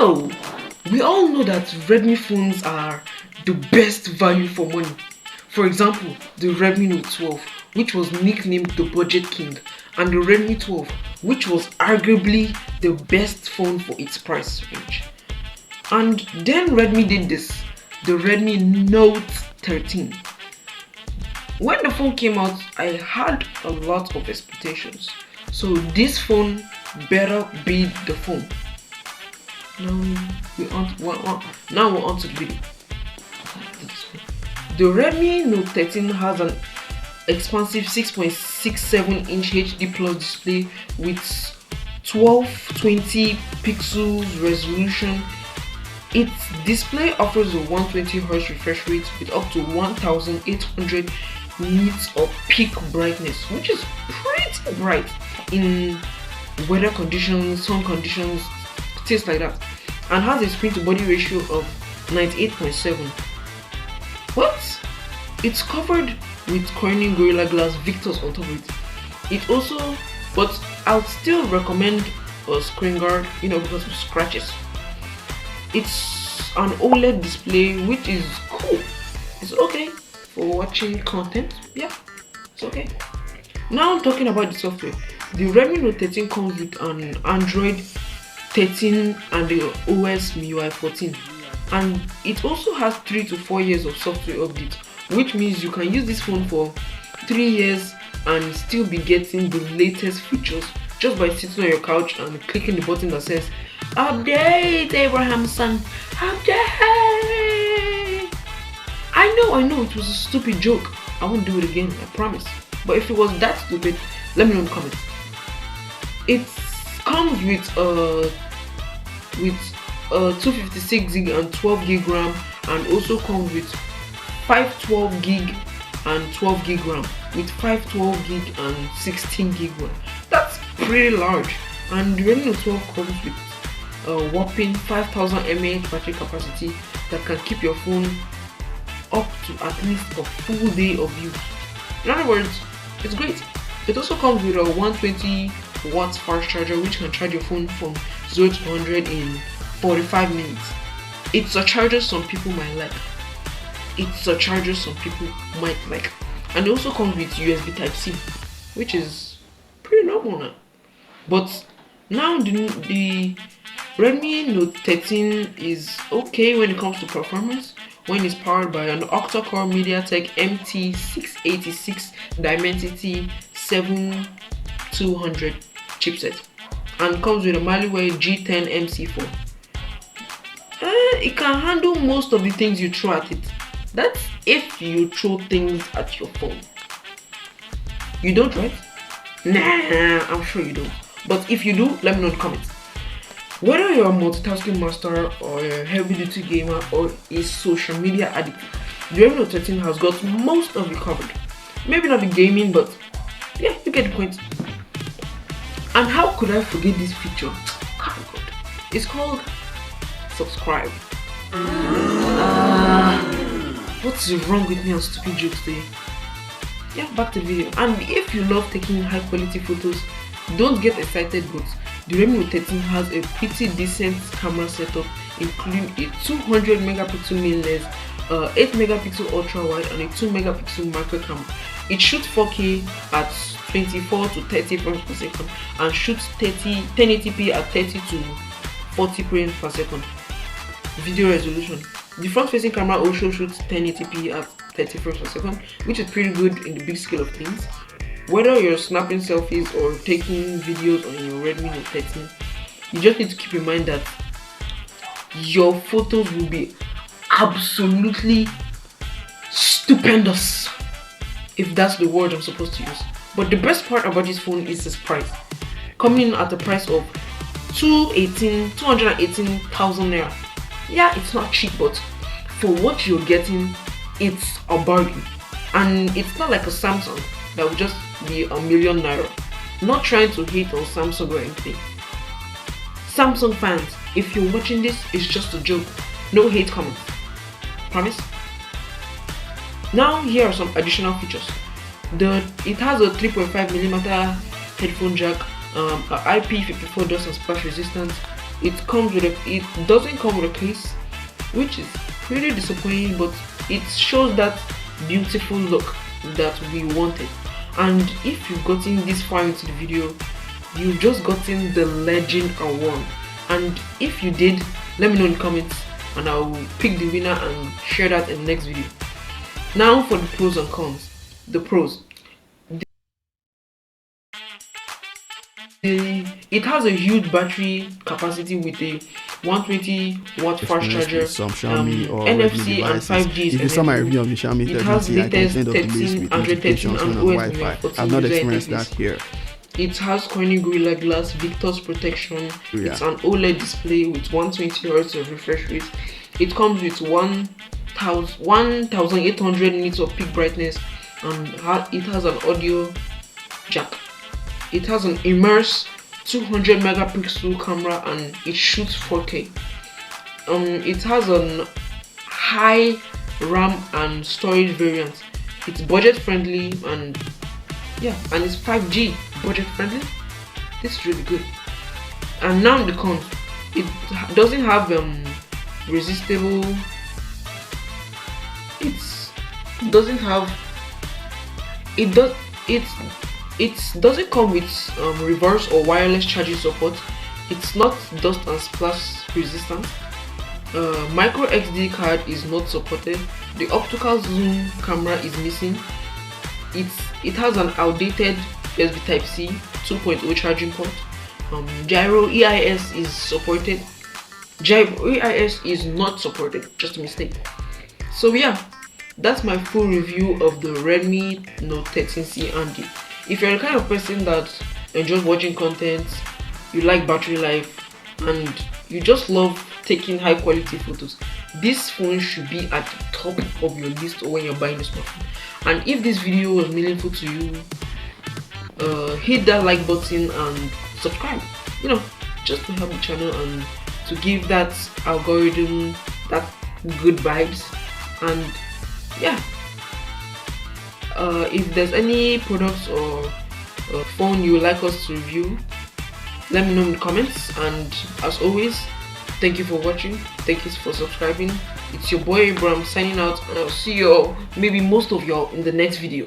Now, we all know that Redmi phones are the best value for money. For example, the Redmi Note 12, which was nicknamed the Budget King, and the Redmi 12, which was arguably the best phone for its price range. And then Redmi did this, the Redmi Note 13. When the phone came out, I had a lot of expectations. So this phone better be the phone. Now we're on to the video. The Redmi Note 13 has an expansive 6.67 inch HD plus display with 1220 pixels resolution. Its display offers a 120Hz refresh rate with up to 1800 nits of peak brightness, which is pretty bright in weather conditions, sun conditions, things like that, and has a screen to body ratio of 98.7. But it's covered with Corning Gorilla Glass Victus on top of it. But I'll still recommend a screen guard, because of scratches. It's an OLED display, which is cool. It's okay for watching content. Yeah, it's okay. Now I'm talking about the software. The Redmi Note 13 comes with an Android 13 and the OS MIUI 14, and it also has 3 to 4 years of software update, which means you can use this phone for 3 years and still be getting the latest features just by sitting on your couch and clicking the button that says update Abrahamson, update. I know it was a stupid joke. I won't do it again, I promise. But if it was that stupid, let me know in the comments. It comes with 256 gig and 12 gig RAM, and also comes with 512 gig and 12 gig RAM, with 512 gig and 16 gig RAM. That's pretty large. And the Redmi Note 12 comes with a whopping 5000 mAh battery capacity that can keep your phone up to at least a full day of use. In other words, it's great. It also comes with a 120 watts fast charger, which can charge your phone from 0 to 100 in 45 minutes. It's a charger some people might like. And it also comes with USB Type-C, which is pretty normal now. But now the Redmi Note 13 is okay when it comes to performance, when it's powered by an octa-core MediaTek MT686 Dimensity 7200 chipset, and comes with a Maliware G10 MC4. It can handle most of the things you throw at it. That's if you throw things at your phone. You don't, right? Nah, I'm sure you don't. But if you do, let me know in the comments. Whether you're a multitasking master or a heavy-duty gamer or a social media addict, the Redmi Note 13 has got most of it covered. Maybe not the gaming, but yeah, you get the point. And how could I forget this feature? Oh God. It's called subscribe. What's wrong with me on stupid jokes today? Yeah, back to the video. And if you love taking high quality photos, don't get excited, but the Redmi Note 13 has a pretty decent camera setup, including a 200 megapixel main lens, 8 megapixel ultra wide, and a 2 megapixel macro camera. It shoots 4K at 24 to 30 frames per second and shoots 1080p at 30 to 40 frames per second video resolution. The front facing camera also shoots 1080p at 30 frames per second, which is pretty good in the big scale of things. Whether you're snapping selfies or taking videos on your Redmi Note 13, you just need to keep in mind that your photos will be absolutely stupendous, if that's the word I'm supposed to use. But the best part about this phone is its price, coming in at a price of 218,000 naira. Yeah, it's not cheap, but for what you're getting, it's a bargain. And it's not like a Samsung that will just be a million naira. Not trying to hate on Samsung or anything. Samsung fans, if you're watching this, it's just a joke. No hate comments. Promise? Now here are some additional features. It has a 3.5mm headphone jack, IP54 dust and splash resistant, it doesn't come with a case, which is pretty disappointing, but it shows that beautiful look that we wanted. And if you've gotten this far into the video, you've just gotten the Legend Award. And if you did, let me know in the comments and I'll pick the winner and share that in the next video. Now for the pros and cons. The pros. It has a huge battery capacity with a 120 watt fast charger, some Xiaomi or NFC and 5G. If you saw my review of the Xiaomi 13C, I contained up to this with notifications on Wi-Fi. I've not experienced that here. It has Corning Gorilla Glass, Victor's protection. It's an OLED display with 120 Hz of refresh rate. It comes with 1800 nits of peak brightness, and it has an audio jack. It has an immerse 200 megapixel camera and it shoots 4K. It has a high RAM and storage variant. It's budget friendly and yeah, and it's 5G, budget friendly. This is really good. And now the cons. It doesn't have resistable. It doesn't come with reverse or wireless charging support. It's not dust and splash resistant. Micro SD card is not supported. The optical zoom camera is missing. It has an outdated USB Type-C 2.0 charging port. Gyro EIS is supported. Gyro EIS is not supported. Just a mistake. So yeah, that's my full review of the Redmi Note 13C. And if you're the kind of person that enjoys watching content, you like battery life, and you just love taking high quality photos, this phone should be at the top of your list when you're buying a smartphone. And if this video was meaningful to you, hit that like button and subscribe, just to help the channel and to give that algorithm that good vibes. And yeah, if there's any products or phone you would like us to review, let me know in the comments. And as always, thank you for watching, thank you for subscribing. It's your boy Abraham signing out, and I'll see you all, maybe most of y'all, in the next video.